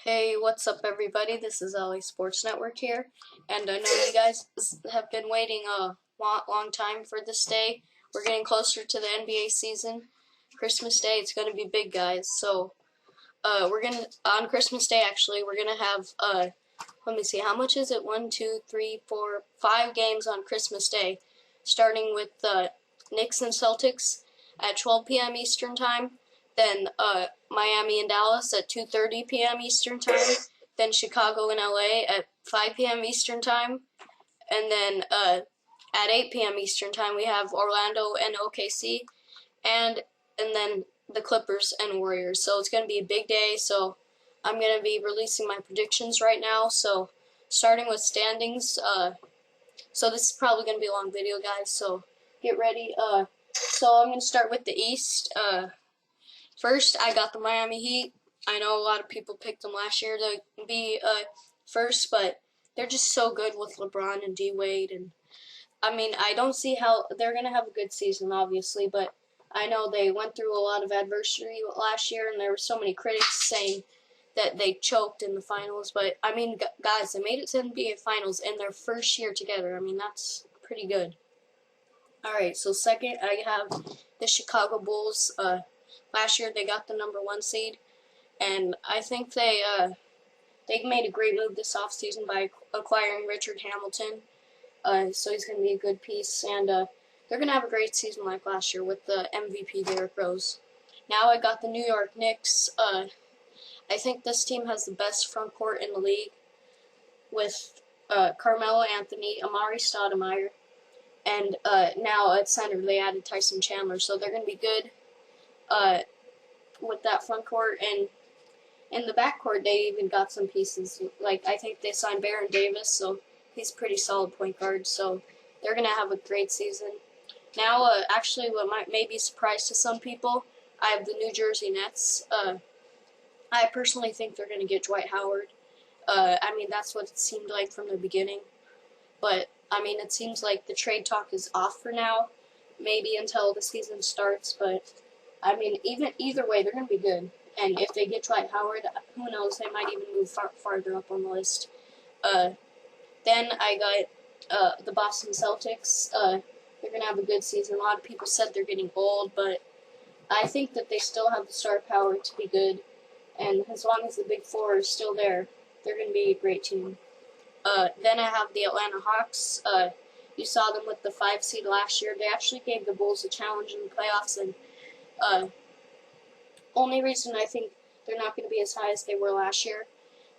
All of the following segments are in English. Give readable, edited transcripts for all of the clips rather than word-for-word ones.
Hey, what's up, everybody? This is LASportsNetwork here, and I know you guys have been waiting a long time for this day. We're getting closer to the NBA season. Christmas Day, it's going to be big, guys. So, on Christmas Day, actually, we're gonna have, let me see, how much is it? 1, 2, 3, 4, 5 games on Christmas Day, starting with the Knicks and Celtics at 12 p.m. Eastern Time. Then Miami and Dallas at 2:30 p.m. Eastern Time. Then Chicago and LA at 5 p.m. Eastern Time. And then at 8 p.m. Eastern Time we have Orlando and OKC, and then the Clippers and Warriors. So it's going to be a big day. So I'm going to be releasing my predictions right now. So starting with standings. So this is probably going to be a long video, guys. So get ready. So I'm going to start with the East. First, I got the Miami Heat. I know a lot of people picked them last year to be first, but they're just so good with LeBron and D-Wade. And I mean, I don't see how they're going to have a good season, obviously, but I know they went through a lot of adversity last year, and there were so many critics saying that they choked in the finals. But, I mean, guys, they made it to the NBA Finals in their first year together. I mean, that's pretty good. All right, so second, I have the Chicago Bulls. Last year, they got the #1 seed, and I think they made a great move this offseason by acquiring Richard Hamilton. So he's going to be a good piece, and they're going to have a great season like last year with the MVP Derrick Rose. Now I got the New York Knicks. I think this team has the best front court in the league with Carmelo Anthony, Amari Stoudemire, and now at center they added Tyson Chandler. So they're going to be good with that front court, and in the backcourt they even got some pieces. Like I think they signed Baron Davis, so he's a pretty solid point guard. So they're gonna have a great season. Now, actually, what may be a surprise to some people, I have the New Jersey Nets. I personally think they're gonna get Dwight Howard. I mean, that's what it seemed like from the beginning. But I mean, it seems like the trade talk is off for now, maybe until the season starts. But I mean, either way, they're going to be good. And if they get Dwight Howard, who knows? They might even move farther up on the list. Then I got the Boston Celtics. They're going to have a good season. A lot of people said they're getting old, but I think that they still have the star power to be good. And as long as the Big Four is still there, they're going to be a great team. Then I have the Atlanta Hawks. You saw them with the 5 seed last year. They actually gave the Bulls a challenge in the playoffs, and only reason I think they're not going to be as high as they were last year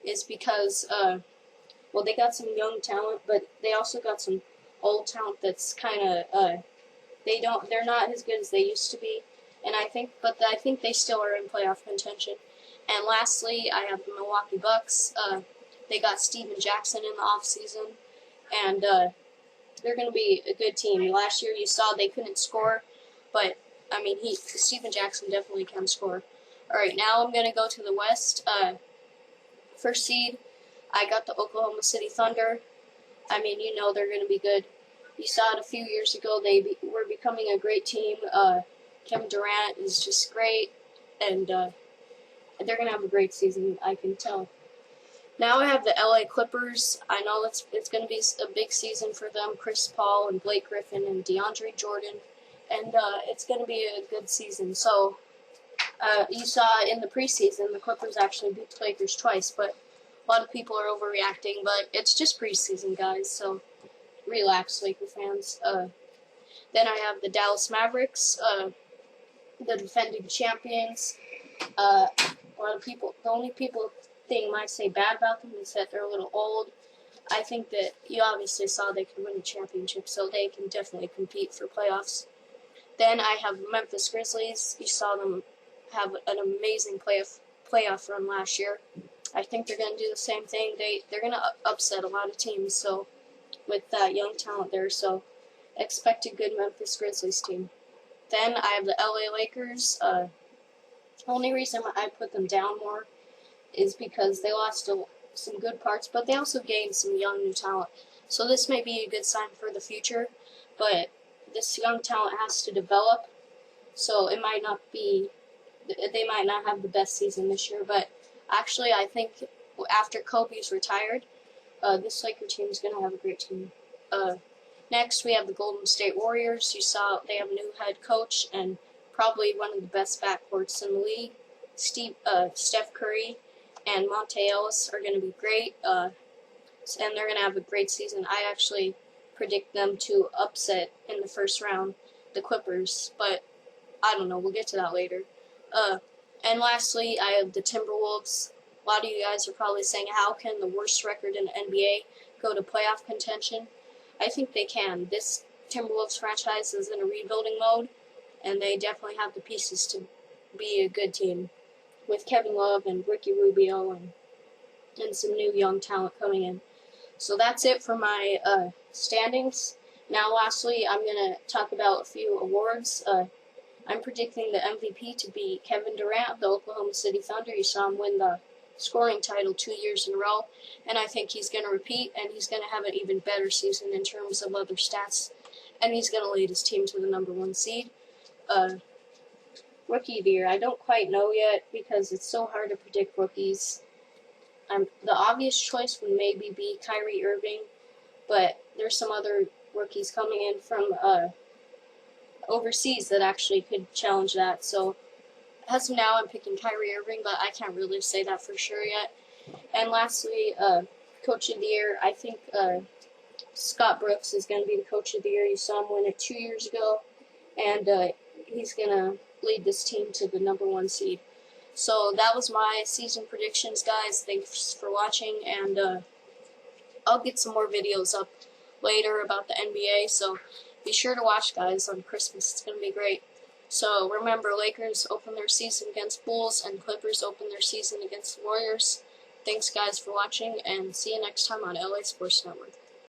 is because, well, they got some young talent, but they also got some old talent that's kind of, they're not as good as they used to be, and I think they still are in playoff contention. And lastly, I have the Milwaukee Bucks. They got Steven Jackson in the offseason, and they're going to be a good team. Last year you saw they couldn't score, but I mean, Steven Jackson definitely can score. All right, now I'm going to go to the West. First seed, I got the Oklahoma City Thunder. I mean, you know they're going to be good. You saw it a few years ago. They were becoming a great team. Kevin Durant is just great, and they're going to have a great season, I can tell. Now I have the LA Clippers. I know it's going to be a big season for them. Chris Paul and Blake Griffin and DeAndre Jordan. And it's going to be a good season. So you saw in the preseason, the Clippers actually beat the Lakers twice. But a lot of people are overreacting. But it's just preseason, guys. So relax, Laker fans. Then I have the Dallas Mavericks, the defending champions. A lot of people, the only thing might say bad about them is that they're a little old. I think that you obviously saw they can win a championship, so they can definitely compete for playoffs. Then I have Memphis Grizzlies. You saw them have an amazing playoff run last year. I think they're going to do the same thing. They're going to upset a lot of teams. So with that young talent there, so expect a good Memphis Grizzlies team. Then I have the LA Lakers. Only reason I put them down more is because they lost some good parts, but they also gained some young new talent. So this may be a good sign for the future, but this young talent has to develop, so it might not be, they might not have the best season this year, but Actually, I think after Kobe's retired, this Laker team is going to have a great team. Next, we have the Golden State Warriors. You saw they have a new head coach and probably one of the best backcourts in the league. Steph Curry and Monte Ellis are going to be great, and they're going to have a great season. I actually predict them to upset in the first round the Clippers, but I don't know. We'll get to that later. And lastly, I have the Timberwolves. A lot of you guys are probably saying, how can the worst record in the NBA go to playoff contention? I think they can. This Timberwolves franchise is in a rebuilding mode, and they definitely have the pieces to be a good team with Kevin Love and Ricky Rubio and some new young talent coming in. So that's it for my standings. Now, lastly, I'm going to talk about a few awards. I'm predicting the MVP to be Kevin Durant of the Oklahoma City Thunder. You saw him win the scoring title 2 years in a row, and I think he's going to repeat, and he's going to have an even better season in terms of other stats, and he's going to lead his team to the #1 seed. Rookie of the Year, I don't quite know yet because it's so hard to predict rookies. The obvious choice would maybe be Kyrie Irving, but there's some other rookies coming in from overseas that actually could challenge that. So as of now, I'm picking Kyrie Irving, but I can't really say that for sure yet. And lastly, Coach of the Year, I think Scott Brooks is going to be the Coach of the Year. You saw him win it 2 years ago, and he's going to lead this team to the #1 seed. So that was my season predictions, guys. Thanks for watching, and I'll get some more videos up later about the NBA, so be sure to watch, guys, on Christmas. It's going to be great. So remember, Lakers open their season against Bulls, and Clippers open their season against the Warriors. Thanks, guys, for watching, and see you next time on LA Sports Network.